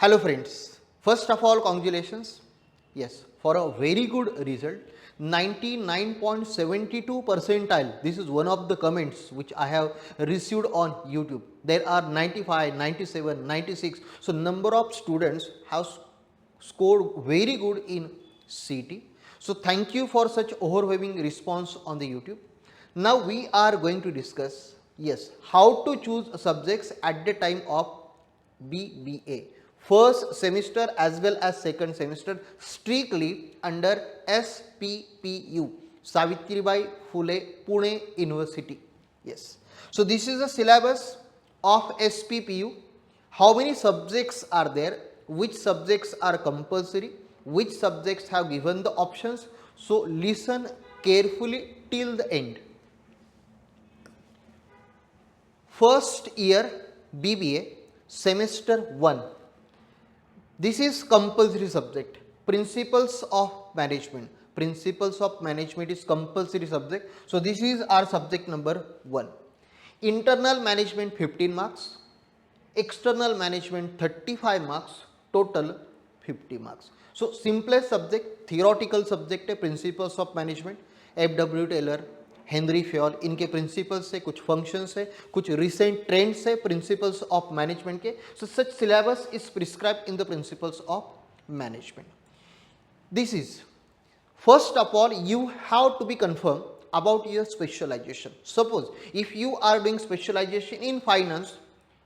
Hello friends, first of all congratulations, yes, for a very good result, 99.72 percentile. This is one of the comments which I have received on YouTube. There are 95, 97, 96. So number of students have scored very good in CT. So thank you for such overwhelming response on the YouTube. Now we are going to discuss, yes, how to choose subjects at the time of BBA, first semester as well as second semester, strictly under SPPU, Savitribai Phule Pune University. Yes. So this is the syllabus of SPPU. How many subjects are there? Which subjects are compulsory? Which subjects have given the options? So listen carefully till the end. First year BBA semester 1. This is compulsory subject. Principles of management. Principles of management is compulsory subject. So this is our subject number 1. Internal management 15 marks. External management 35 marks. Total 50 marks. So simplest subject, theoretical subject है principles of management. FW Taylor, Henri Fayol, इनके principles है, कुछ functions है, कुछ recent trends है principles of management के. So such syllabus is prescribed in the principles of management. This is first of all you have to be confirmed about your specialization. Suppose if you are doing specialization in finance,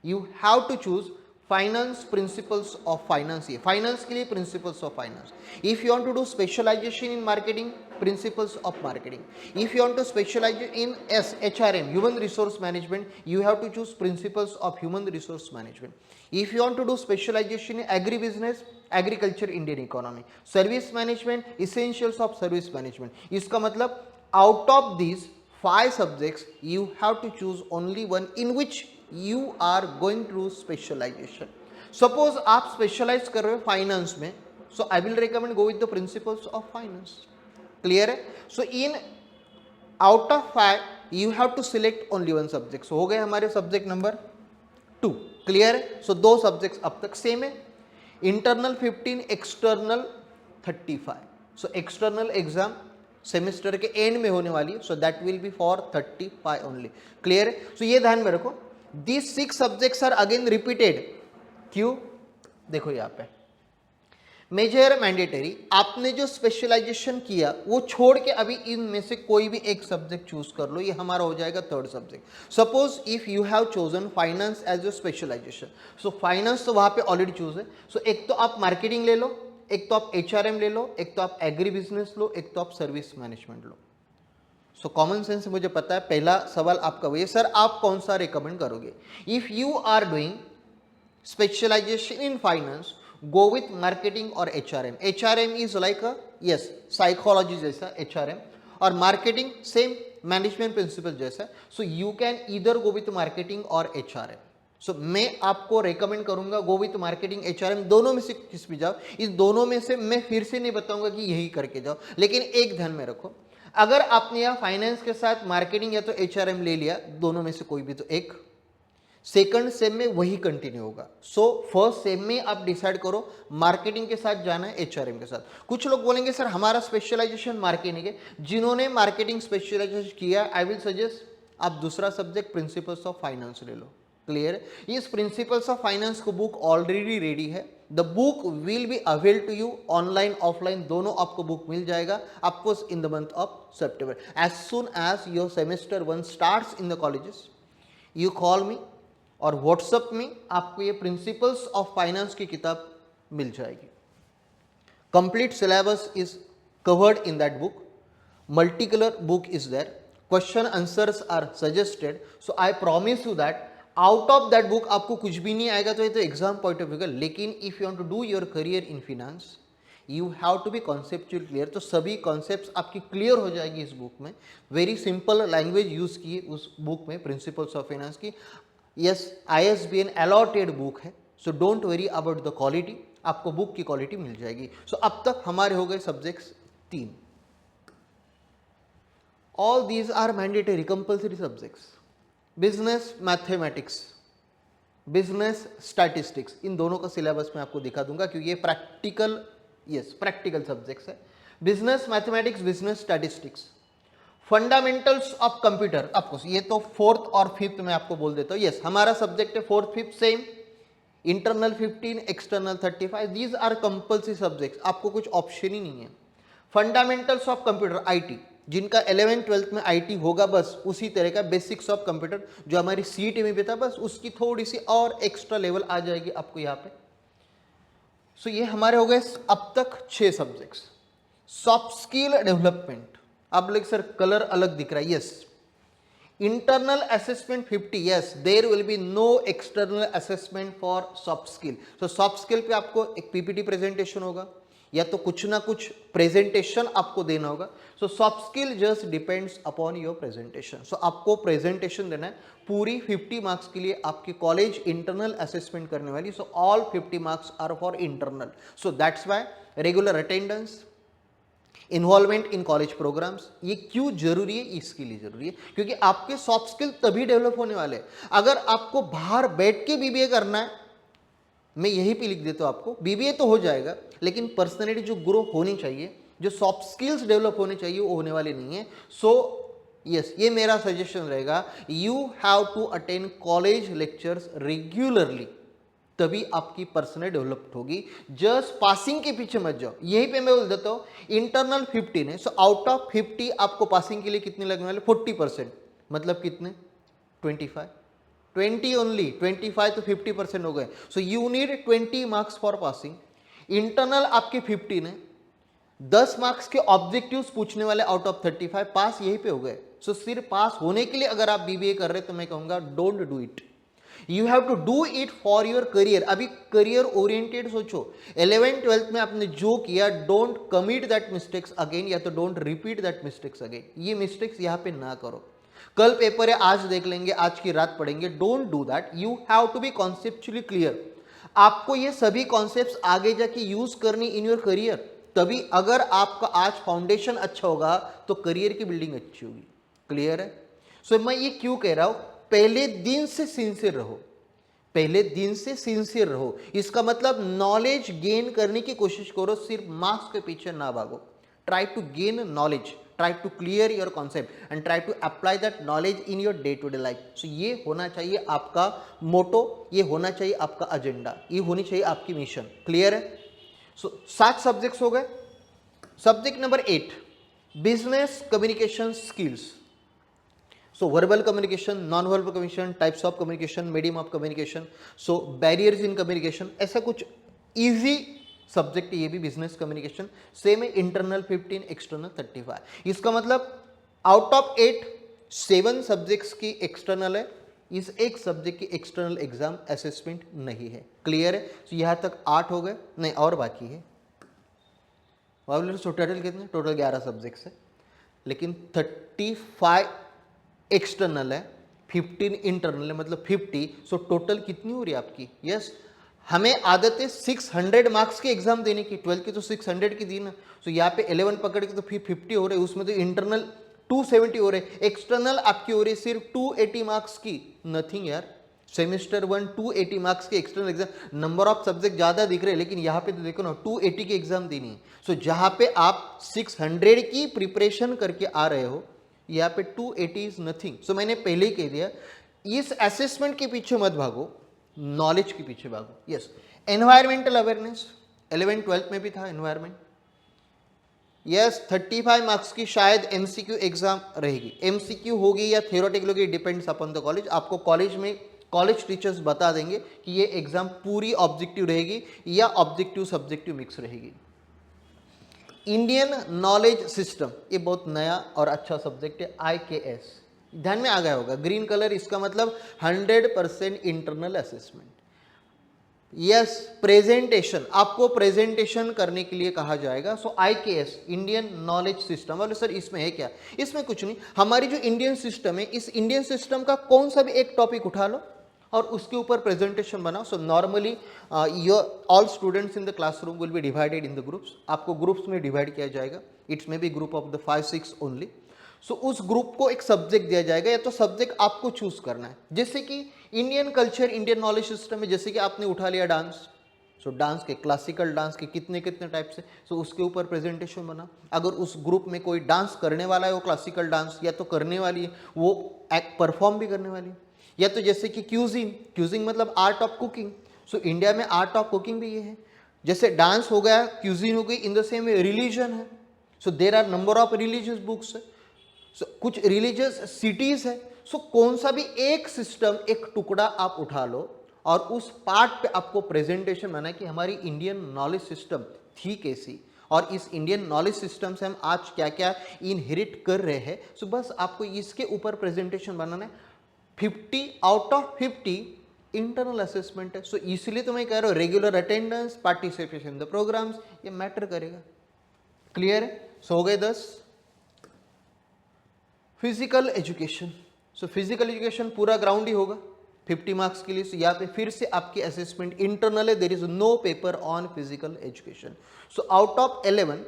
you have to choose finance principles of finance. ये finance के लिए principles of finance. If you want to do specialization in marketing, principles of marketing. If you want to specialize in HRM, human resource management, you have to choose principles of human resource management. If you want to do specialization in agribusiness, agriculture Indian economy, service management, essentials of service management. इसका मतलब out of this 5 subjects you have to choose only one in which you are going to specialisation. Suppose आप specialise कर रहे हो finance में, so I will recommend go with the principles of finance. Clear है? So in out of 5 you have to select only one subject. So हो गए हमारे subject number 2. Clear है? सो 2 सब्जेक्ट्स अब तक सेम है. Internal 15, external 35. So external exam semester के end में होने वाली है, so that will be for 35 only. Clear है? सो ये ध्यान में रखो, this 6 subjects are again repeated. क्यों? देखो यहाँ पे मेजर मैंडेटरी. आपने जो स्पेशलाइजेशन किया वो छोड़ के अभी इनमें से कोई भी एक सब्जेक्ट चूज कर लो, ये हमारा हो जाएगा 3rd subject. Suppose if you have chosen finance as your specialization, so finance तो वहां पे ऑलरेडी चूज है. सो एक तो आप मार्केटिंग ले लो, एक तो आप HRM ले लो, एक तो आप एग्री बिजनेस लो, एक तो आप सर्विस मैनेजमेंट लो. सो कॉमन सेंस मुझे पता है पहला सवाल आपका वही है, सर आप कौन सा रिकमेंड करोगे? If you are doing specialization in finance, go with marketing or HRM. HRM is like a yes psychology जैसा HRM, और marketing same management principle जैसा. so you can either go with marketing or HRM. so मैं आपको recommend करूंगा go with marketing HRM, दोनों में से किस भी जाओ. इस दोनों में से मैं फिर से नहीं बताऊंगा कि यही करके जाओ, लेकिन एक ध्यान में रखो, अगर आपने यहाँ फाइनेंस के साथ मार्केटिंग या तो HRM ले लिया, दोनों में से कोई भी तो एक, सेकंड सेम में वही कंटिन्यू होगा. सो फर्स्ट सेम में आप डिसाइड करो मार्केटिंग के साथ जाना है HRM के साथ. कुछ लोग बोलेंगे सर हमारा स्पेशलाइजेशन मार्केटिंग है. जिन्होंने मार्केटिंग स्पेशलाइजेशन किया, आई विल सजेस्ट आप दूसरा सब्जेक्ट प्रिंसिपल्स ऑफ फाइनेंस ले लो. क्लियर? इस प्रिंसिपल्स ऑफ फाइनेंस को बुक ऑलरेडी रेडी है. The book will be avail to you, online offline दोनों आपको बुक मिल जाएगा आपको in the month of September. As soon as your semester 1 starts in the colleges, you call me और WhatsApp में आपको ये प्रिंसिपल्स ऑफ फाइनेंस की किताब मिल जाएगी. Complete syllabus is covered in that book. Multi colour book is there. Question answers are suggested. So I promise you that out of that book आपको कुछ भी नहीं आएगा तो ये तो एग्जाम पॉइंट ऑफ व्यू का. लेकिन if you want to do your career in finance, you have to be conceptual clear. तो सभी कॉन्सेप्ट्स आपकी क्लियर हो जाएगी इस बुक में. वेरी सिंपल लैंग्वेज यूज की उस बुक में प्रिंसिपल्स ऑफ फाइनेंस की. यस, ISBN अलॉटेड बुक है. So don't worry about the quality, आपको बुक की क्वालिटी मिल जाएगी. सो अब तक हमारे हो गए subjects 3. All these are mandatory compulsory subjects. Business mathematics business statistics, इन दोनों का सिलेबस मैं आपको दिखा दूंगा क्योंकि ये प्रैक्टिकल, यस प्रैक्टिकल सब्जेक्ट्स है। Business mathematics, business statistics, fundamentals of computer, आपको ये तो फोर्थ और फिफ्थ में आपको बोल देता हूँ। यस हमारा सब्जेक्ट है fourth fifth sem, internal 15, external 35, these are compulsory subjects, आपको कुछ ऑप्शन ही नहीं है। फंडामेंटल्स ऑफ कंप्यूटर आईटी, जिनका 11th 12th में आईटी होगा बस उसी तरह का बेसिक्स ऑफ कंप्यूटर जो हमारी सीईटी में भी था, बस उसकी थोड़ी सी और एक्स्ट्रा लेवल आ जाएगी आपको यहाँ पे। सो ये हमारे हो गए अब तक 6 सब्जेक्ट्स। सॉफ्ट स्किल डेवलपमेंट, आप लोग सर कलर अलग दिख रहा है, yes internal assessment 50, yes there will be no external assessment for soft skill. तो सॉफ्ट स्किल पे आपको एक पीपीटी प्रेजेंटेशन होगा या तो कुछ ना कुछ प्रेजेंटेशन आपको देना होगा। So soft skill just depends upon your presentation. So आपको प्रेजेंटेशन देना है पूरी 50 मार्क्स के लिए, आपकी कॉलेज इंटरनल असेसमेंट करने वाली। So all 50 marks are for internal. So that's why regular attendance, involvement in college programmes, ये क्यों जरूरी है? इसके लिए जरूरी है क्योंकि आपके सॉफ्ट स्किल तभी डेवलप होने वाले हैं। अगर आपको बाहर बैठ के बीबीए करना है, मैं यही पे लिख देता हूं आपको, बीबीए तो हो जाएगा लेकिन पर्सनैलिटी जो ग्रो होनी चाहिए, जो सॉफ्ट स्किल्स डेवलप होने चाहिए, वो होने वाले नहीं है। सो यस ये मेरा सजेशन रहेगा, you have to attend college lectures regularly, तभी आपकी पर्सनल डेवलप होगी। जस्ट पासिंग के पीछे मत जाओ। यहीं पे मैं बोल देता हूं इंटरनल 15 है, सो आउट ऑफ 50 आपको पासिंग के लिए कितने लगने वाले? 40%, मतलब कितने? 25, 20 ओनली, 25 तो 50% हो गए। So you need 20 marks for passing. Internal आपके 15 है, 10 मार्क्स के ऑब्जेक्टिव्स पूछने वाले आउट ऑफ 35, पास यहीं पे हो गए। सो सिर्फ पास होने के लिए अगर आप बीबीए कर रहे हैं तो मैं कहूंगा don't do it, you have to do it for your career. अभी करियर ओरिएंटेड सोचो। 11th 12th में आपने जो किया, don't commit that mistakes again, या तो don't repeat that mistakes again. ये मिस्टेक्स यहाँ पे ना करो। कल पेपर है, आज देख लेंगे, आज की रात पढ़ेंगे, don't do that. You have to be conceptually clear. आपको ये सभी कॉन्सेप्ट्स आगे जाके यूज करनी इन योर करियर, तभी अगर आपका आज फाउंडेशन अच्छा होगा तो करियर की बिल्डिंग अच्छी होगी। क्लियर है? सो मैं ये क्यों कह रहा हूं, पहले दिन से सिंसियर रहो, पहले दिन से सिंसियर रहो। इसका मतलब नॉलेज गेन करने की कोशिश करो, सिर्फ मार्क्स के पीछे ना भागो। Try to gain knowledge, try to clear your concept and try to apply that knowledge in your day to day life. So ये होना चाहिए आपका मोटो, ये होना चाहिए आपका एजेंडा, ये होनी चाहिए आपकी मिशन। क्लियर है? सो 7 सब्जेक्ट्स हो गए। Subject number 8, business communication skills. So verbal communication, non-verbal communication, types of communication, medium of communication, so barriers in communication, ऐसा कुछ easy सब्जेक्ट ये भी बिजनेस कम्युनिकेशन। सेम है, इंटरनल 15, एक्सटर्नल 35। इसका मतलब आउट ऑफ 8 7 सब्जेक्ट्स की एक्सटर्नल है, इस एक सब्जेक्ट की एक्सटर्नल एग्जाम असेसमेंट नहीं है। क्लियर है? तो यहाँ तक 8 हो गए, नहीं और बाकी है। टोटल कितने? टोटल 11 सब्जेक्ट्स है, लेकिन 35 एक्सटर्नल है, 15 इंटरनल है, मतलब 50। सो टोटल कितनी हो रही है आपकी? यस हमें आदत है 600 मार्क्स की एग्जाम देने की, 12 की तो 600 की दी ना। सो यहाँ पे 11 पकड़ के तो फिर 50 हो रहे, उसमें तो इंटरनल 270 हो रहे, एक्सटर्नल आपकी हो रही सिर्फ 280 मार्क्स की। नथिंग यार, सेमेस्टर 1 280 मार्क्स की external exam, number of subject ज्यादा दिख रहे हैं लेकिन यहाँ पे तो देखो ना 280 की एग्जाम देनी है। सो जहाँ पे आप 600 की प्रिपरेशन करके आ रहे हो, यहाँ पे 280 इज नथिंग। सो मैंने पहले ही कह दिया, इस असेसमेंट के पीछे मत भागो, नॉलेज के पीछे भागो। Yes environmental awareness 11th 12th में भी था एनवायरमेंट। यस 35 मार्क्स की शायद एमसीक्यू एग्जाम रहेगी, एमसीक्यू होगी या थ्योरेटिकल होगी, डिपेंड्स अपॉन द कॉलेज। आपको कॉलेज में कॉलेज टीचर्स बता देंगे कि ये एग्जाम पूरी ऑब्जेक्टिव रहेगी या ऑब्जेक्टिव सब्जेक्टिव मिक्स रहेगी। इंडियन नॉलेज सिस्टम, ये बहुत नया और अच्छा सब्जेक्ट है, IKS, ध्यान में आ गया होगा, ग्रीन कलर, इसका मतलब 100% इंटरनल असेसमेंट। यस प्रेजेंटेशन, आपको प्रेजेंटेशन करने के लिए कहा जाएगा। सो IKS इंडियन नॉलेज सिस्टम। बोले सर इसमें है क्या? इसमें कुछ नहीं, हमारी जो इंडियन सिस्टम है, इस इंडियन सिस्टम का कौन सा भी एक टॉपिक उठा लो और उसके ऊपर प्रेजेंटेशन बनाओ। So normally your all students in the classroom will be divided in the groups, आपको ग्रुप्स में डिवाइड किया जाएगा। It's may be group of the 5-6 only. So उस ग्रुप को एक सब्जेक्ट दिया जाएगा, या तो सब्जेक्ट आपको चूज करना है। जैसे कि Indian culture, Indian knowledge system में जैसे कि आपने उठा लिया डांस, सो डांस के, क्लासिकल डांस के कितने कितने टाइप से, सो उसके ऊपर प्रेजेंटेशन बना। अगर उस ग्रुप में कोई डांस करने वाला है, वो क्लासिकल डांस या तो करने वाली है, वो एक्ट परफॉर्म भी करने वाली है। या तो जैसे कि क्यूजिंग, क्यूजिंग मतलब art of cooking, so India में आर्ट ऑफ कुकिंग भी ये है। जैसे डांस हो गया, क्यूजिंग हो गई, in the same way religion है, so there are number of religious books है, सो कुछ रिलीजियस सिटीज है। सो कौन सा भी एक सिस्टम, एक टुकड़ा आप उठा लो और उस पार्ट पे आपको प्रेजेंटेशन बनाए कि हमारी इंडियन नॉलेज सिस्टम थी कैसी, और इस इंडियन नॉलेज सिस्टम से हम आज क्या क्या इनहेरिट कर रहे हैं। सो बस आपको इसके ऊपर प्रेजेंटेशन बनाना है। 50 आउट ऑफ 50 इंटरनल असेसमेंट है। सो इसलिए तो मैं कह रहा हूँ regular attendance, participation in the programmes, ये मैटर करेगा। क्लियर है? सो हो गए 10। Physical education, so physical education पूरा ग्राउंड ही होगा 50 मार्क्स के लिए। सो यहाँ पे फिर से आपकी असेसमेंट इंटरनल है, there is no paper on physical education. So out of 11,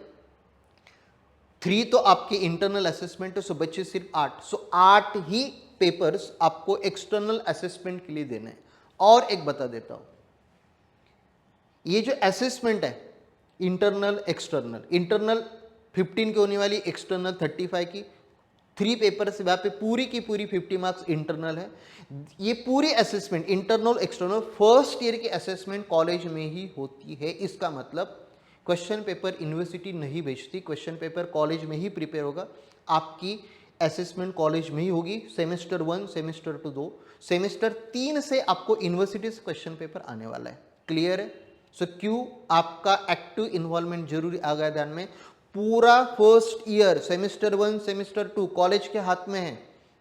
3 तो आपके इंटरनल असेसमेंट है, सो बच्चे सिर्फ 8। सो 8 ही पेपर्स आपको एक्सटर्नल असेसमेंट के लिए देने हैं। और एक बता देता हूं, ये जो असेसमेंट है इंटरनल एक्सटर्नल, इंटरनल 15 की होने वाली, एक्सटर्नल 35 की, 3 पेपर्स यहाँ पे पूरी की पूरी 50 मार्क्स इंटरनल है। ये पूरी assessment internal external first year की असेसमेंट कॉलेज में ही होती है। इसका मतलब क्वेश्चन पेपर यूनिवर्सिटी नहीं भेजती, क्वेश्चन पेपर कॉलेज में ही प्रिपेयर होगा। आपकी असेसमेंट कॉलेज में ही होगी, सेमेस्टर 1, सेमेस्टर 2 2, सेमेस्टर 3 से आपको यूनिवर्सिटी से क्वेश्चन पेपर आने वाला है। क्लियर है? सो क्यों आपका एक्टिव इन्वॉल्वमेंट जरूरी आ गया ध्यान में। पूरा first year, semester 1, semester 2 college के हाथ में है,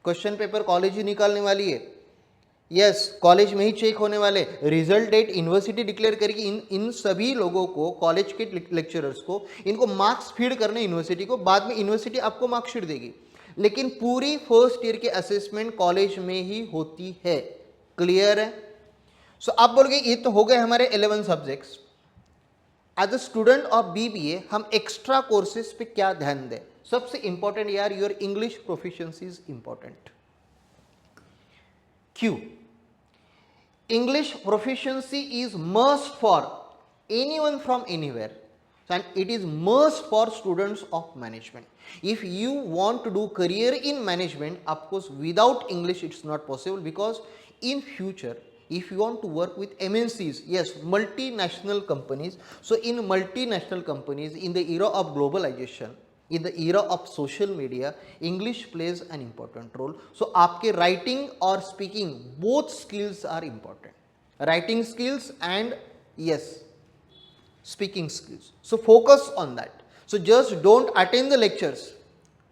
क्वेश्चन पेपर कॉलेज ही निकालने वाली है। यस, कॉलेज में ही चेक होने वाले, रिजल्ट डेट यूनिवर्सिटी डिक्लेयर करेगी। इन सभी लोगों को, कॉलेज के लेक्चरर्स को, इनको मार्क्स फीड करने यूनिवर्सिटी को, बाद में यूनिवर्सिटी आपको मार्कशीट देगी। लेकिन पूरी फर्स्ट ईयर की असेसमेंट कॉलेज में ही होती है। क्लियर है? सो आप बोलोगे ये तो हो गए हमारे 11 subjects. As a student of BBA हम एक्स्ट्रा कोर्सेज पे क्या ध्यान दें? सबसे इंपॉर्टेंट यार, your English proficiency is important. क्यों? English proficiency is must for anyone from anywhere, and it is must for students of management. If you want to do career in management, of course without English it's not possible, because in future if you want to work with MNCs, yes, multinational companies, so in multinational companies, in the era of globalization, in the era of social media, English plays an important role. So आपके writing or speaking both skills are important, writing skills and yes, speaking skills. So focus on that. So just don't attend the lectures,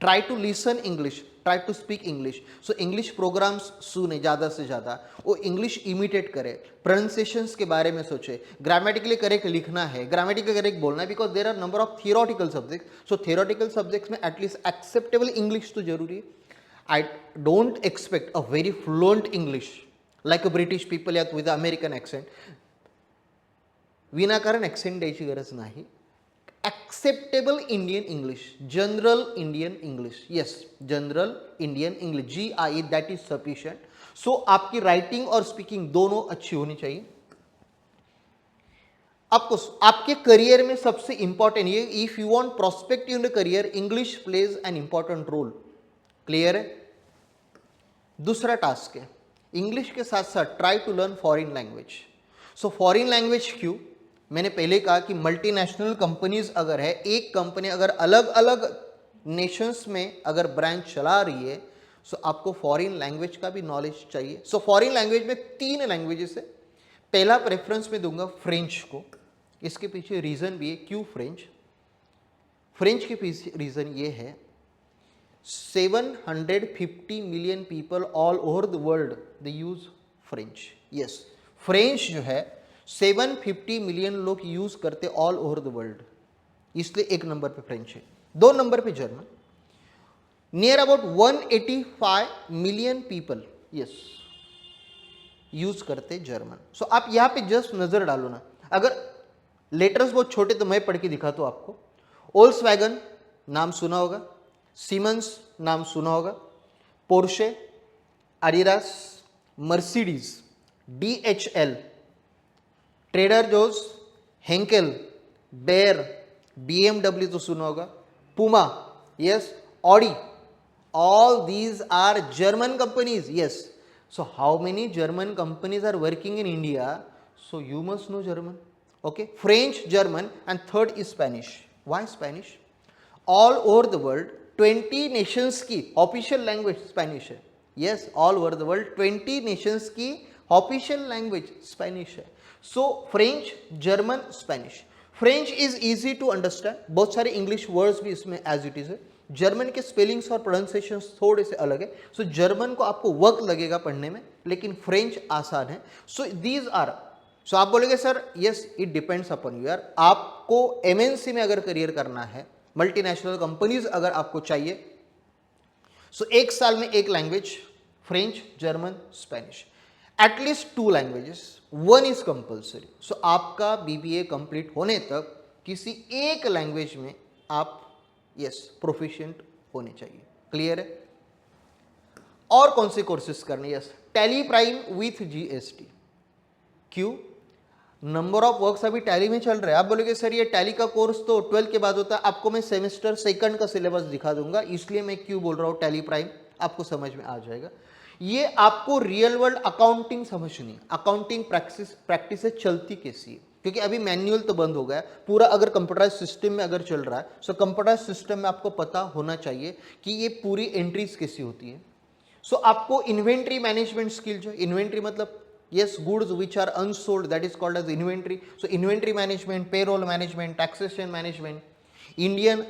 try to listen English, try to speak English. So English programs सुने ज़्यादा से ज़्यादा, वो English imitate करे, pronunciations के बारे में सोचे, grammatically correct लिखना है, grammatically correct बोलना है, because there are number of theoretical subjects. So theoretical subjects में at least acceptable English तो जरूरी है. I don't expect a very fluent English like a British people या with American accent. विनाकारण ॲक्सेंट द्यायची गरज नाही. Acceptable Indian English, general Indian English, yes, general Indian English, GIE, that is sufficient. So आपकी writing और speaking दोनों अच्छी होनी चाहिए. आपको आपके करियर में सबसे इंपॉर्टेंट ये, if you want prospect in the career, English plays an important role. Clear है? दूसरा टास्क है, इंग्लिश के साथ साथ try to learn foreign language. So foreign language क्यों? मैंने पहले कहा कि मल्टीनेशनल कंपनीज अगर है, एक कंपनी अगर अलग अलग नेशंस में अगर ब्रांच चला रही है, सो आपको फॉरेन लैंग्वेज का भी नॉलेज चाहिए. सो फॉरेन लैंग्वेज में 3 लैंग्वेजेस है. पहला प्रेफरेंस में दूंगा फ्रेंच को. इसके पीछे रीज़न भी है क्यों फ्रेंच. फ्रेंच के पीछे रीज़न ये है, 750 million people all over the world they use French. Yes, French जो है 750 मिलियन लोग यूज करते ऑल ओवर द वर्ल्ड, इसलिए 1 नंबर पे फ्रेंच है. 2 नंबर पे German, near about 185 million people yes use करते जर्मन. सो आप यहां पे जस्ट नजर डालो ना, अगर लेटर्स बहुत छोटे तो मैं पढ़ के दिखाता हूं आपको. वोल्क्सवैगन नाम सुना होगा, सीमेंस नाम सुना होगा, Porsche, Adidas, Mercedes, DHL, Trader Joe's, Henkel, Bayer, BMW तो सुना होगा, Puma, yes, Audi, all these are German companies, yes. So how many German companies are working in India? So you must know German, okay. French, German, and third is Spanish. Why Spanish? All over the world 20 nations की official language Spanish है, yes, all over the world 20 nations की official language Spanish है. So French, German, Spanish. French is easy to understand, बहुत सारे English words भी इसमें as it is है. German के स्पेलिंग्स और प्रोनाउंसिएशन थोड़े से अलग है. सो जर्मन को आपको वक्त लगेगा पढ़ने में, लेकिन फ्रेंच आसान है. सो दीज आर, सो आप बोलेंगे sir yes it depends upon you. यार आपको MNC में अगर करियर करना है, मल्टीनेशनल कंपनीज अगर आपको चाहिए, सो एक साल में एक language, French, German, Spanish, at least 2 languages, 1 is compulsory. So आपका BBA कंप्लीट होने तक किसी एक लैंग्वेज में आप यस प्रोफिशिएंट होने चाहिए. क्लियर है? और कौन से कोर्सेज करने? Yes, tally Prime with GST. क्यों? नंबर ऑफ वर्क्स अभी टैली में चल रहा है. आप बोलोगे सर ये टैली का कोर्स तो 12 के बाद होता है. आपको मैं सेमेस्टर सेकंड का सिलेबस दिखा दूंगा, इसलिए मैं क्यों बोल रहा हूँ टैली प्राइम, आपको समझ में आ जाएगा. ये आपको रियल वर्ल्ड अकाउंटिंग समझनी है, अकाउंटिंग प्रैक्टिस चलती कैसी है, क्योंकि अभी मैनुअल तो बंद हो गया पूरा. अगर कंप्यूटराइज सिस्टम में अगर चल रहा है, सो कंप्यूटराइज सिस्टम में आपको पता होना चाहिए कि ये पूरी एंट्रीज कैसी होती है. सो आपको इन्वेंट्री मैनेजमेंट स्किल, जो इन्वेंट्री मतलब yes, goods which are unsold, that is called as inventory. So inventory management, payroll management, taxation management, Indian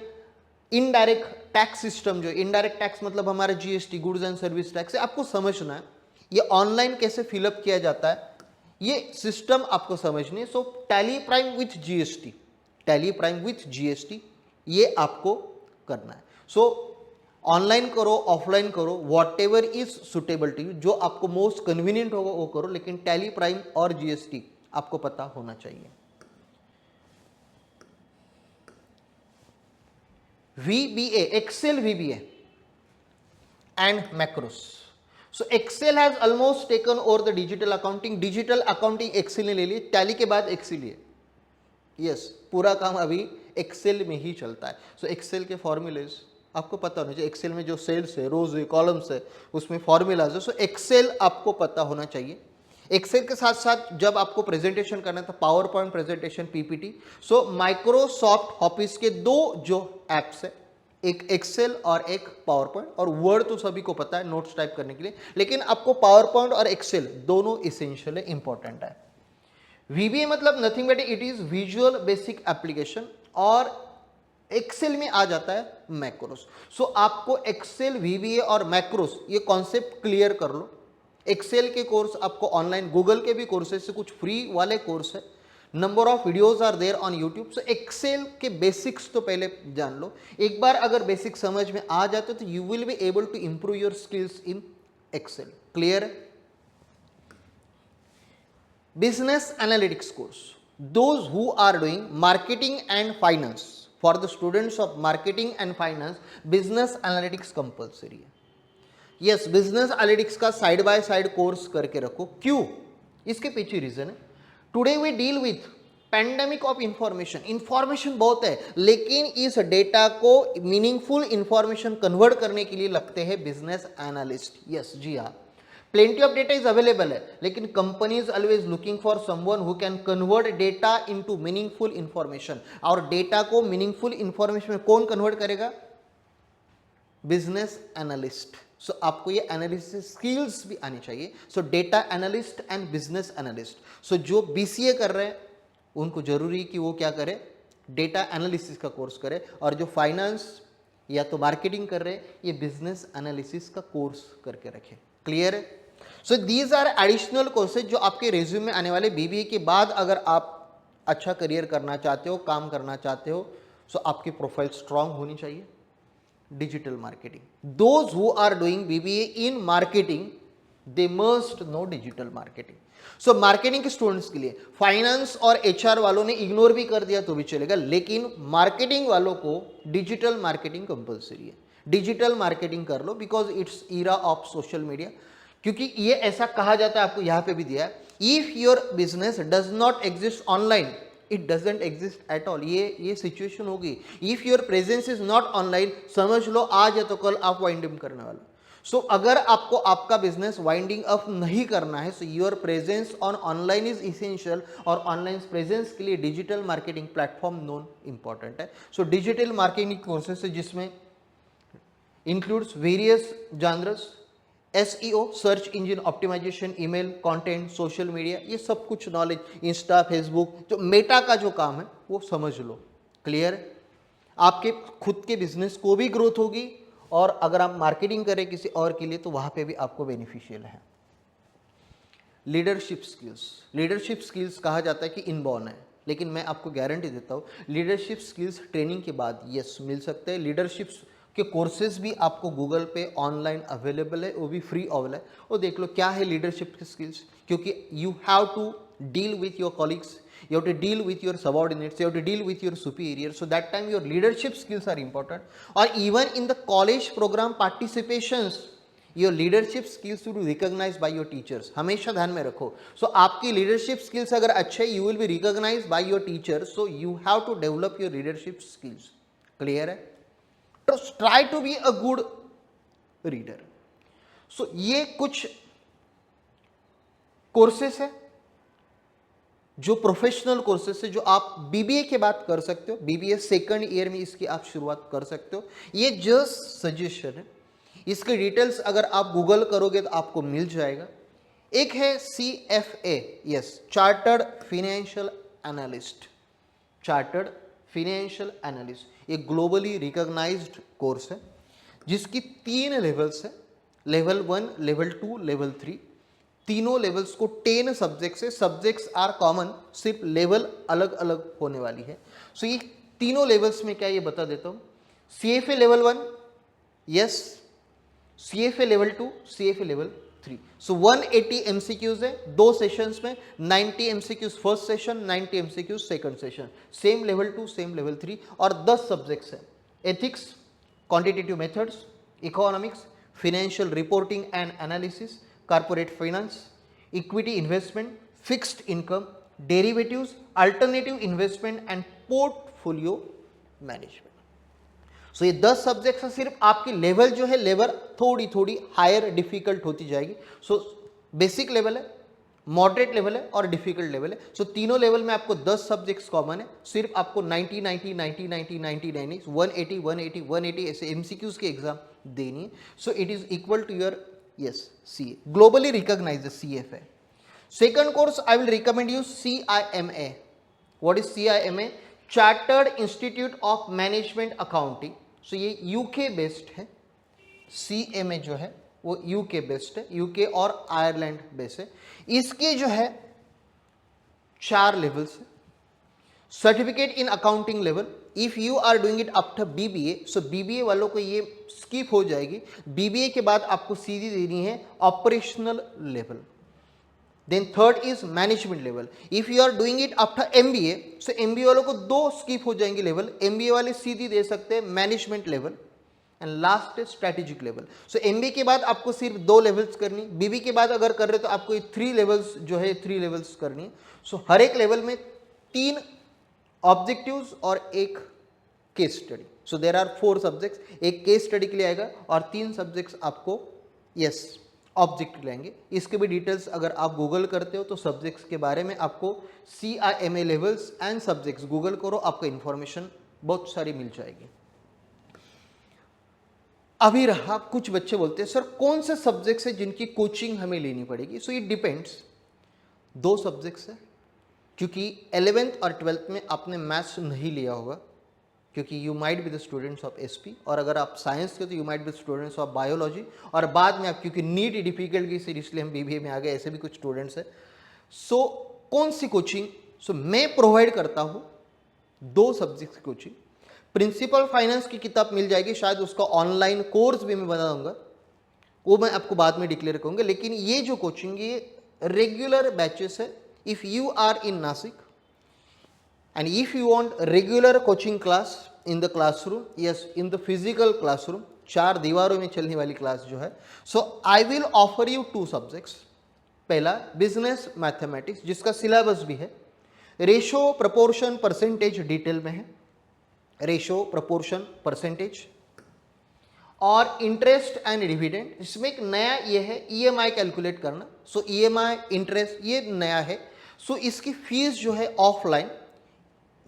indirect tax system, जो indirect tax मतलब हमारा GST, goods and service tax है, आपको समझना है. ये ऑनलाइन कैसे फिलअप किया जाता है, ये सिस्टम आपको समझनी है. So Tally Prime with GST, Tally Prime with GST ये आपको करना है. सो ऑनलाइन करो, ऑफलाइन करो, whatever is suitable to you, जो आपको मोस्ट कन्वीनियंट होगा वो करो, लेकिन टैली प्राइम और GST आपको पता होना चाहिए. VBA, Excel VBA and macros. So Excel has almost taken over the digital accounting. Digital accounting Excel ने ले ली, टैली के बाद Excel है. यस, पूरा काम अभी Excel में ही चलता है. सो Excel के फॉर्मूलेज आपको पता होना चाहिए. एक्सेल में जो सेल्स है, रोज है, कॉलम्स है, उसमें फॉर्मूलाज है. सो एक्सेल आपको पता होना चाहिए. एक्सेल के साथ साथ जब आपको प्रेजेंटेशन करना है तो पावर पॉइंट प्रेजेंटेशन, PPT. सो माइक्रोसॉफ्ट ऑफिस के 2 जो एप्स है, एक एक्सेल और एक पावर पॉइंट. और वर्ड तो सभी को पता है नोट्स टाइप करने के लिए, लेकिन आपको पावर पॉइंट और एक्सेल दोनों इसेंशियल है, इंपॉर्टेंट है. VBA मतलब nothing but it is visual basic application, और एक्सेल में आ जाता है मैक्रोस. सो आपको एक्सेल, VBA और मैक्रोस ये कॉन्सेप्ट क्लियर कर लो. एक्सेल के कोर्स आपको ऑनलाइन, गूगल के भी कोर्सेज से कुछ फ्री वाले कोर्स है, number of videos are there on YouTube. So Excel के बेसिक्स तो पहले जान लो. एक बार अगर बेसिक समझ में आ जाते तो you will be able to improve your skills in Excel. Clear है? Business analytics course, those who are doing marketing and finance. For the students of marketing and finance, business analytics compulsory है. Yes, business analytics का side by side course करके रखो. क्यों? इसके पीछे reason है. Today we deal with pandemic of information. Information बहुत है, लेकिन इस डेटा को मीनिंगफुल इंफॉर्मेशन कन्वर्ट करने के लिए लगते हैं बिजनेस एनालिस्ट. यस, जी हाँ, plenty of data is available है, लेकिन company is always looking for someone who can convert data into meaningful information. और डेटा को मीनिंगफुल इंफॉर्मेशन में कौन कन्वर्ट करेगा? Business analyst. सो आपको ये एनालिसिस स्किल्स भी आनी चाहिए. So data analyst and business analyst. So जो BCA कर रहे हैं उनको जरूरी कि वो क्या करे, डेटा एनालिसिस का कोर्स करे. और जो फाइनेंस या तो मार्केटिंग कर रहे हैं, ये बिजनेस एनालिसिस का कोर्स करके रखे. क्लियर है? So these are additional courses जो आपके रिज्यूम में आने वाले. BBA के बाद अगर आप अच्छा करियर करना चाहते हो, काम करना चाहते हो, सो आपकी प्रोफाइल स्ट्रांग होनी चाहिए. Digital marketing, those who are doing BBA in marketing they must know digital marketing. So marketing के स्टूडेंट्स के लिए फाइनेंस और HR वालों ने इग्नोर भी कर दिया तो भी चलेगा, लेकिन मार्केटिंग वालों को डिजिटल मार्केटिंग कंपल्सरी है. डिजिटल मार्केटिंग कर लो because it's era of social media. क्योंकि ये ऐसा कहा जाता है, आपको यहाँ पे भी दिया है, if your business does not exist online it doesn't exist at all. ये सिचुएशन होगी। If your presence is not online, समझ लो आज या तो कल आप वाइंड अप करने वाले। सो अगर आपको आपका बिजनेस वाइंडिंग अप नहीं करना है, so your presence on online is essential, और ऑनलाइन प्रेजेंस के लिए digital marketing platform known important है। सो डिजिटल मार्केटिंग कोर्सेस है जिसमें includes various genres, SEO, search engine optimisation, email, content, social media, ये सब कुछ नॉलेज, इंस्टा, फेसबुक, जो मेटा का जो काम है वो समझ लो। क्लियर है? आपके खुद के बिजनेस को भी ग्रोथ होगी, और अगर आप मार्केटिंग करें किसी और के लिए तो वहां पे भी आपको बेनिफिशियल है। लीडरशिप स्किल्स, लीडरशिप स्किल्स कहा जाता है कि इनबॉर्न है, लेकिन मैं आपको गारंटी देता हूँ लीडरशिप स्किल्स ट्रेनिंग के बाद यस मिल सकते हैं। लीडरशिप के कोर्सेज भी आपको गूगल पे ऑनलाइन अवेलेबल है, वो भी फ्री अवेलेबल है। वो देख लो क्या है लीडरशिप स्किल्स, क्योंकि you have to deal with your colleagues, you have to deal with your subordinates, you have to deal with your superior, so that time your leadership skills are important. Or even in the college program participations, your leadership skills to be recognized by your teachers. हमेशा ध्यान में रखो। so आपकी leadership skills अगर अच्छे, you will be recognized by your teachers, so you have to develop your leadership skills. clear है? तो try to be a good reader. so ये कुछ कोर्सेस है जो प्रोफेशनल कोर्सेस है, जो आप बीबीए के बाद कर सकते हो। बीबीए सेकंड ईयर में इसकी आप शुरुआत कर सकते हो। ये जस्ट सजेशन है, इसके डिटेल्स अगर आप गूगल करोगे तो आपको मिल जाएगा। एक है CFA, yes, chartered financial analyst, chartered financial analyst. ये ग्लोबली रिकॉग्नाइज्ड कोर्स है जिसकी 3 लेवल्स है, लेवल 1, लेवल 2, लेवल 3। तीनों लेवल्स को 10 सब्जेक्ट्स है, सब्जेक्ट्स आर कॉमन, सिर्फ लेवल अलग अलग होने वाली है। सो ये तीनों लेवल्स में क्या ये बता देता हूँ। CFA level 1, yes, CFA level 2, CFA level 3। So 180 MCQs है 2 सेशंस में, 90 MCQs first session, 90 MCQs second session. Same level 2, same level 3, और 10 सब्जेक्ट्स है। Ethics, quantitative methods, economics, financial reporting and analysis, corporate finance, equity investment, fixed income, derivatives, alternative investment and portfolio management. So ये 10 subjects हैं। सिर्फ आपकी level जो है, level थोड़ी थोड़ी हायर डिफिकल्ट होती जाएगी। सो बेसिक लेवल है, मॉडरेट लेवल है और डिफिकल्ट लेवल है। सो तीनों लेवल में आपको 10 सब्जेक्ट्स कॉमन है। सिर्फ आपको 90 90 90 90 90 90 180 180 180 ऐसे MCQs की एग्जाम देनी है। So it is equal to your yes CA, globally recognized the CFA. Second course I will recommend you CIMA. What is CIMA? Chartered Institute of Management Accounting. so ये UK based है। CMA जो है वो UK based है, UK और Ireland based है। इसके जो है 4 लेवल्स है। Certificate in accounting level, if you are doing it after BBA, so BBA वालों को ये स्किप हो जाएगी। BBA के बाद आपको सीधी देनी है operational level. Then third is management level. If you are doing it after MBA, so MBA वालों को 2 स्किप हो जाएंगे लेवल। MBA वाले सीधी दे सकते हैं management level, and last is strategic level. So MBA के बाद आपको सिर्फ 2 लेवल्स करनी, BBA के बाद अगर कर रहे तो आपको 3 लेवल्स जो है 3 लेवल्स करनी है। सो हर एक लेवल में 3 ऑब्जेक्टिव्स और एक case study. So there are 4 subjects, एक केस स्टडी के लिए आएगा और 3 सब्जेक्ट्स आपको यस ऑब्जेक्ट लेंगे। इसके भी डिटेल्स अगर आप गूगल करते हो तो सब्जेक्ट्स के बारे में आपको CIMA levels and subjects Google करो, आपको इंफॉर्मेशन बहुत सारी मिल जाएगी। अभी रहा, कुछ बच्चे बोलते हैं सर कौन से सब्जेक्ट्स है जिनकी कोचिंग हमें लेनी पड़ेगी। So it depends. 2 सब्जेक्ट्स है, क्योंकि 11th और 12th में आपने मैथ्स नहीं लिया होगा, क्योंकि you might be the students of SP, और अगर आप साइंस के तो you might be students of biology, और बाद में आप क्योंकि नीट डिफिकल्ट की सीरीज इसलिए हम BBA में आ गए, ऐसे भी कुछ स्टूडेंट्स हैं। सो कौन सी कोचिंग? सो मैं प्रोवाइड करता हूँ 2 सब्जेक्ट्स की कोचिंग। प्रिंसिपल फाइनेंस की किताब मिल जाएगी, शायद उसका ऑनलाइन कोर्स भी मैं बता दूंगा, वो मैं आपको बाद में डिक्लेयर करूँगा। लेकिन ये जो कोचिंग ये रेगुलर बैचेस है। If you are in Nasik and if you want regular coaching class in the classroom, yes, in the physical classroom, चार दीवारों में चलने वाली क्लास जो है। So I will offer you 2 subjects. पहला बिजनेस मैथमेटिक्स, जिसका सिलेबस भी है, रेशो प्रोपोर्शन परसेंटेज डिटेल में है, रेशो प्रोपोर्शन परसेंटेज, और इंटरेस्ट एंड डिविडेंड। इसमें एक नया ये है ईएमआई कैलकुलेट करना। सो ईएमआई इंटरेस्ट ये नया है। सो इसकी फीस जो है offline,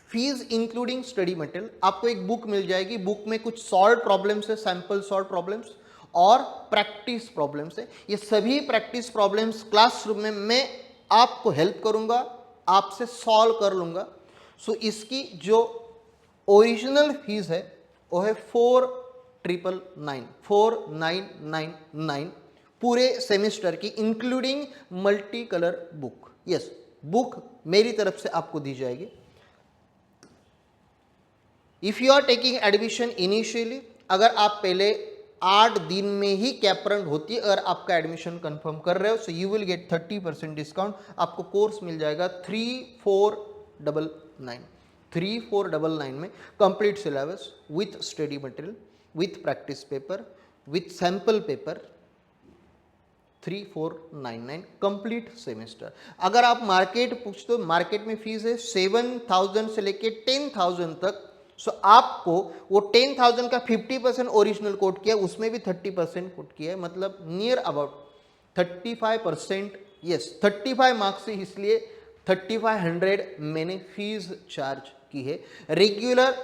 fees including study material, आपको एक बुक मिल जाएगी। बुक में कुछ सॉल्व प्रॉब्लम्स है, सैंपल सॉल्व प्रॉब्लम्स और प्रैक्टिस प्रॉब्लम्स है। ये सभी प्रैक्टिस प्रॉब्लम्स क्लासरूम में मैं आपको हेल्प करूंगा, आपसे सॉल्व कर लूंगा। सो इसकी जो ओरिजिनल फीस है वो है 4999 पूरे सेमेस्टर की, including multi colour book. Yes, book मेरी तरफ से आपको दी जाएगी। If you are taking admission initially, अगर आप पहले 8 दिन में ही कैपरन होती है, अगर आपका एडमिशन कंफर्म कर रहे हो, so you will get 30% discount. आपको कोर्स मिल जाएगा 3499 में, complete syllabus with study material, with practice paper, with sample paper. 3499 complete semester. अगर आप मार्केट पूछते हो, मार्केट में फीस है 7000 से लेके 10000 तक। सो आपको वो 10000 का 50% ओरिजिनल कोट किया, उसमें भी 30% कोट किया है, मतलब नियर अबाउट 35%। यस, 35 मार्क्स से, इसलिए 3500 मैंने फीस चार्ज की है। रेगुलर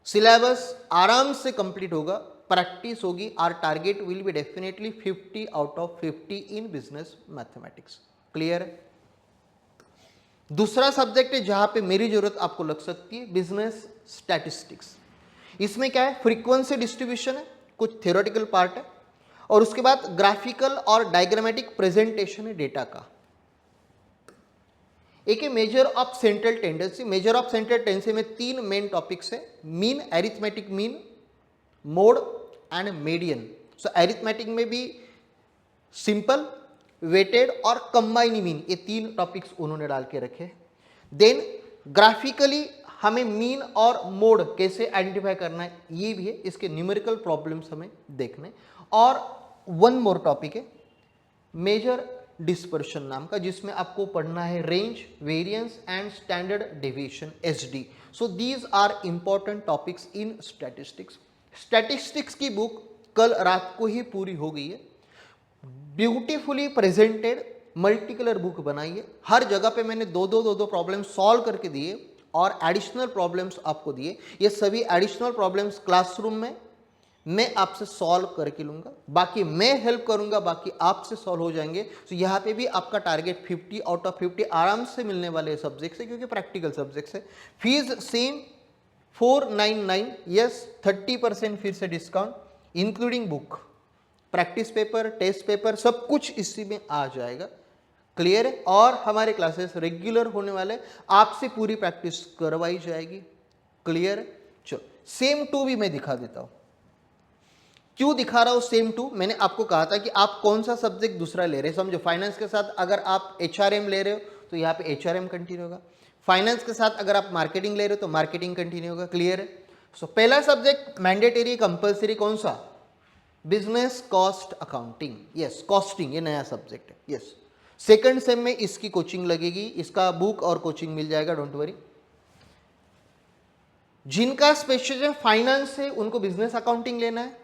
सिलेबस आराम से कंप्लीट होगा, प्रैक्टिस होगी। Our target will be definitely 50 out of 50 in business mathematics. Clear है? दूसरा सब्जेक्ट है जहां पे मेरी जरूरत आपको लग सकती है, बिजनेस स्टैटिस्टिक्स। इसमें क्या है, फ्रीक्वेंसी डिस्ट्रीब्यूशन है, कुछ थ्योरेटिकल पार्ट है, और उसके बाद ग्राफिकल और डायग्रामेटिक प्रेजेंटेशन है डेटा का। एक है measure of central tendency. Measure of central tendency में 3 मेन टॉपिक्स है, mean, arithmetic mean, mode and median. So arithmetic में भी सिंपल, वेटेड और कंबाइंड मीन, ये 3 टॉपिक्स उन्होंने डाल के रखे। देन ग्राफिकली हमें मीन और मोड कैसे आइडेंटिफाई करना है ये भी है, इसके न्यूमेरिकल प्रॉब्लम्स हमें देखने। और वन मोर टॉपिक है मेजर डिस्पर्शन नाम का, जिसमें आपको पढ़ना है range, variance and standard deviation, SD. So these are important topics in statistics. Statistics की बुक कल रात को ही पूरी हो गई है, beautifully presented multi colour book बनाई है। हर जगह पे मैंने दो प्रॉब्लम सॉल्व करके दिए और एडिशनल प्रॉब्लम्स आपको दिए। ये सभी एडिशनल प्रॉब्लम्स क्लासरूम में मैं आपसे सॉल्व करके लूंगा, बाकी मैं हेल्प करूंगा, बाकी आपसे सॉल्व हो जाएंगे। तो यहाँ पे भी आपका टारगेट 50 आउट ऑफ 50 आराम से मिलने वाले सब्जेक्ट्स है, क्योंकि प्रैक्टिकल सब्जेक्ट्स है। फीस सेम 499, यस 30% फिर से discount, including book, practice paper, test paper, सब कुछ इसी में आ जाएगा। क्लियर है? और हमारे क्लासेस रेगुलर होने वाले, आपसे पूरी प्रैक्टिस करवाई जाएगी। क्लियर है? चलो सेम 2 भी मैं दिखा देता हूं। क्यों दिखा रहा हूं सेम 2? मैंने आपको कहा था कि आप कौन सा सब्जेक्ट दूसरा ले रहे हैं। समझो, फाइनेंस के साथ अगर आप एचआरएम ले रहे हो तो यहाँ पे एचआरएम कंटिन्यू होगा। फाइनेंस के साथ अगर आप मार्केटिंग ले रहे हो तो मार्केटिंग कंटिन्यू होगा। क्लियर है? सो पहला सब्जेक्ट मैंडेटरी कंपल्सरी कौन सा? Business cost accounting. Yes, costing, ये नया सब्जेक्ट है। यस, सेकंड सेम में इसकी कोचिंग लगेगी, इसका बुक और कोचिंग मिल जाएगा, डोंट वरी। जिनका स्पेशल फाइनेंस है उनको बिजनेस अकाउंटिंग लेना है,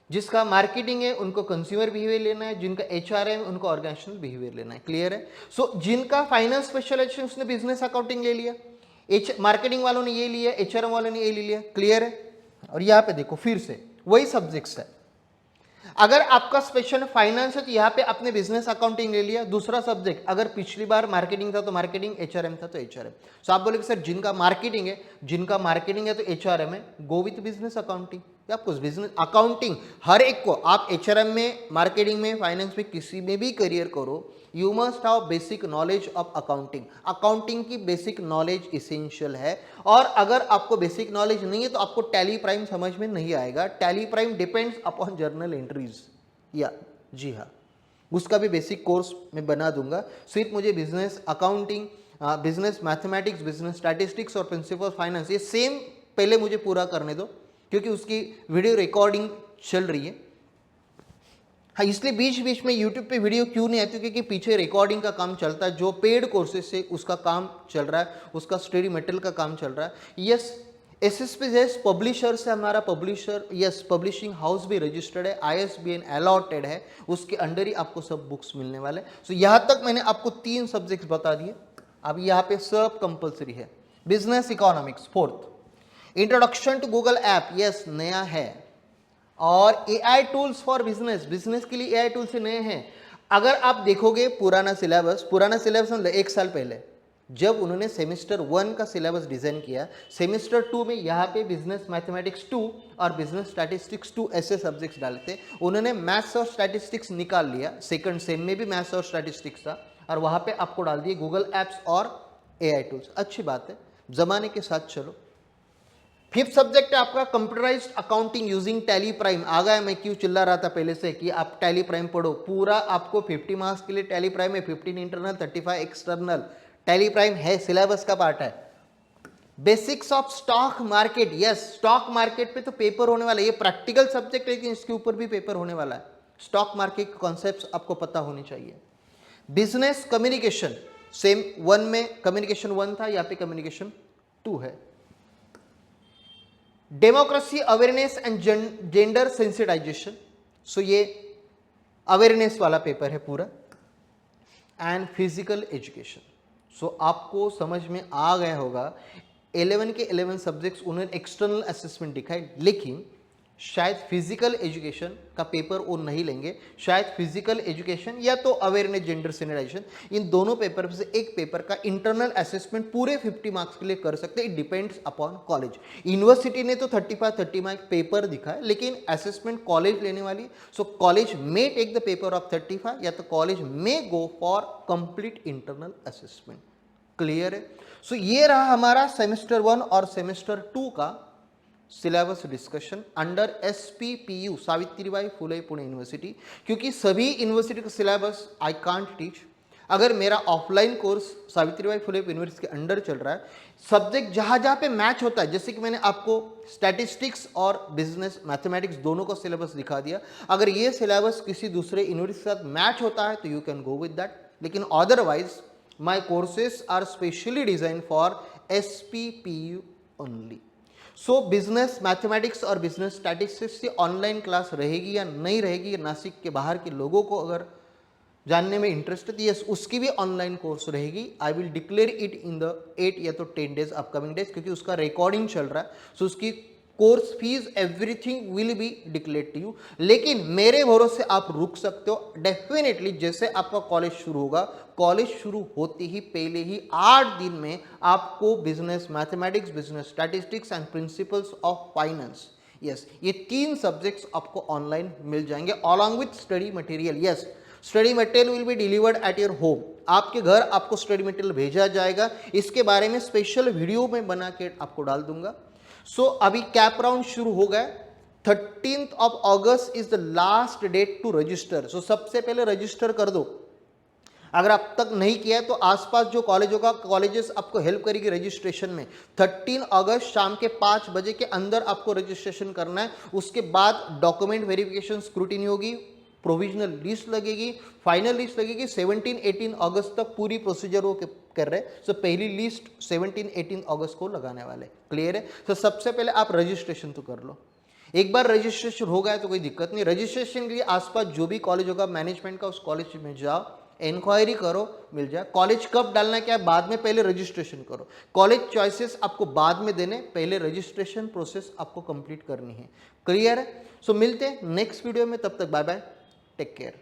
जिसका मार्केटिंग है उनको कंज्यूमर बिहेवियर लेना है, जिनका एचआरएम है उनको ऑर्गेनाइजेशनल बिहेवियर लेना है। क्लियर है? सो जिनका फाइनेंस स्पेशलाइजेशन उसने बिजनेस अकाउंटिंग ले लिया, मार्केटिंग वालों ने ये लिया, एचआरएम वालों ने ये ले लिया। क्लियर है? और यहाँ पे देखो फिर से वही सब्जेक्ट्स है। अगर आपका स्पेशल फाइनेंस है तो यहाँ पे आपने बिजनेस अकाउंटिंग ले लिया। दूसरा सब्जेक्ट, अगर पिछली बार मार्केटिंग था तो मार्केटिंग, एचआरएम था तो एचआरएम। सो आप बोलेगे सर जिनका मार्केटिंग है तो एचआरएम है, गो विथ बिजनेस अकाउंटिंग। आपको बिजनेस अकाउंटिंग हर एक को, आप एचआरएम में, मार्केटिंग में, फाइनेंस में, किसी में भी करियर करो, you must have basic knowledge of accounting. Accounting की बेसिक नॉलेज इसेंशियल है। और अगर आपको बेसिक नॉलेज नहीं है तो आपको टैली प्राइम समझ में नहीं आएगा। Tally prime depends upon journal entries, या जी हाँ, उसका भी बेसिक कोर्स मैं बना दूंगा। सिर्फ मुझे business accounting, business mathematics, business statistics और प्रिंसिपल फाइनेंस, ये सेम पहले मुझे पूरा करने दो, क्योंकि उसकी वीडियो रिकॉर्डिंग चल रही है। हाँ, इसलिए बीच बीच में यूट्यूब पे वीडियो क्यों नहीं आती, क्योंकि पीछे रिकॉर्डिंग का काम चलता है, जो पेड कोर्सेज से उसका काम चल रहा है, उसका स्टडी मटेरियल का काम चल रहा है। यस, SSPJS पब्लिशर से हमारा पब्लिशर, यस, पब्लिशिंग हाउस भी रजिस्टर्ड है, ISBN अलॉटेड है, उसके अंडर ही आपको सब बुक्स मिलने वाले। सो यहाँ तक मैंने आपको 3 सब्जेक्ट्स बता दिए। अब यहाँ पे सब कंपल्सरी है। Business economics 4th, introduction to Google app, yes नया है, और AI tools for business, business के लिए AI टूल्स से नए हैं। अगर आप देखोगे पुराना सिलेबस मतलब 1 साल पहले जब उन्होंने सेमेस्टर 1 का सिलेबस डिजाइन किया, सेमेस्टर 2 में यहाँ पे बिजनेस मैथमेटिक्स 2 और बिजनेस स्टैटिस्टिक्स 2 ऐसे सब्जेक्ट्स डाले थे। उन्होंने मैथ्स और स्टैटिस्टिक्स निकाल लिया, सेकंड सेम में भी मैथ्स और स्टैटिस्टिक्स था, और वहाँ पे आपको डाल दिए गूगल एप्स और AI टूल्स। अच्छी बात है, जमाने के साथ चलो। 5th सब्जेक्ट है आपका computerised accounting using Tally Prime. आ गया, मैं क्यों चिल्ला रहा था पहले से कि आप टैली प्राइम पढ़ो। पूरा आपको 50 मार्क्स के लिए टैली प्राइम है, 15 इंटरनल 35 एक्सटर्नल। टैली प्राइम है, सिलेबस का पार्ट है। Basics of stock market, yes stock market पे तो पेपर होने वाला है, ये प्रैक्टिकल सब्जेक्ट है, लेकिन इसके ऊपर भी पेपर होने वाला है। स्टॉक मार्केट कॉन्सेप्ट्स आपको पता होनी चाहिए। बिजनेस कम्युनिकेशन, सेम 1 में कम्युनिकेशन 1 था, यहाँ पे कम्युनिकेशन 2 है। Democracy awareness and gender sensitisation, so ये अवेयरनेस वाला पेपर है पूरा। एंड फिजिकल एजुकेशन, सो आपको समझ में आ गया होगा 11 के 11 सब्जेक्ट्स उन्होंने एक्सटर्नल असेसमेंट दिखाई, लेकिन शायद फिजिकल एजुकेशन का पेपर वो नहीं लेंगे। शायद फिजिकल एजुकेशन या तो अवेयरनेस जेंडर सेंसिटाइजेशन, इन दोनों पेपर से एक पेपर का इंटरनल असेसमेंट पूरे 50 मार्क्स के लिए कर सकते हैं। It depends upon college. University ने तो 35-30 मार्क्स पेपर दिखाया, लेकिन असेसमेंट कॉलेज लेने वाली। So college may take the paper of 35 या तो college may go for complete internal assessment. Clear है? सो ये रहा हमारा सेमेस्टर 1 और सेमेस्टर 2 का syllabus discussion under SPPU, Savitribai Phule Pune university. क्योंकि सभी यूनिवर्सिटी का सिलेबस आई कांट टीच। अगर मेरा offline course Savitribai Phule university के अंडर चल रहा है, सब्जेक्ट जहां जहां पे मैच होता है, जैसे कि मैंने आपको स्टैटिस्टिक्स और बिजनेस मैथमेटिक्स दोनों का सिलेबस दिखा दिया। अगर ये सिलेबस किसी दूसरे यूनिवर्सिटी के साथ मैच होता है तो you can go with that, लेकिन otherwise my courses are specially design for SPPU only. So business mathematics और बिजनेस स्टैटिस्टिक्स की ऑनलाइन क्लास रहेगी या नहीं रहेगी, नासिक के बाहर के लोगों को अगर जानने में इंटरेस्ट है तो यस, उसकी भी ऑनलाइन कोर्स रहेगी। I will declare it in the 8 या तो 10 डेज अपकमिंग डेज, क्योंकि उसका रिकॉर्डिंग चल रहा है। सो उसकी course fees everything will be declare to you. लेकिन मेरे भरोसे आप रुक सकते हो डेफिनेटली। जैसे आपका कॉलेज शुरू होगा, कॉलेज शुरू होते ही पहले ही 8 दिन में आपको business mathematics, business statistics and principles of finance, yes ये 3 सब्जेक्ट्स आपको ऑनलाइन मिल जाएंगे along with study material. Yes, study material will be delivered at your home. आपके घर आपको स्टडी मटेरियल भेजा जाएगा। इसके बारे में स्पेशल वीडियो में बना के आपको डाल दूंगा। सो अभी कैप राउंड शुरू हो गया। 13th of August is the last date to register. So सबसे पहले रजिस्टर कर दो। अगर अब तक नहीं किया है तो आसपास जो कॉलेज होगा, कॉलेजेस आपको हेल्प करेगी रजिस्ट्रेशन में। 13 अगस्त शाम के 5 बजे के अंदर आपको रजिस्ट्रेशन करना है। उसके बाद डॉक्यूमेंट वेरिफिकेशन स्क्रूटिनी होगी, प्रोविजनल लिस्ट लगेगी, फाइनल लिस्ट लगेगी। 17-18 अगस्त तक पूरी प्रोसीजर वो कर रहे हैं। सो पहली लिस्ट 17-18 अगस्त को लगाने वाले। क्लियर है? तो सबसे पहले आप रजिस्ट्रेशन तो कर लो। एक बार रजिस्ट्रेशन हो गया तो कोई दिक्कत नहीं। रजिस्ट्रेशन के लिए आसपास जो भी कॉलेज होगा मैनेजमेंट का, उस कॉलेज में जाओ, इंक्वायरी करो, मिल जाए। कॉलेज कब डालना है क्या है बाद में, पहले रजिस्ट्रेशन करो। कॉलेज चॉइसेस आपको बाद में देने, पहले रजिस्ट्रेशन प्रोसेस आपको कंप्लीट करनी है। क्लियर है? सो मिलते हैं नेक्स्ट वीडियो में, तब तक बाय बाय, टेक केयर।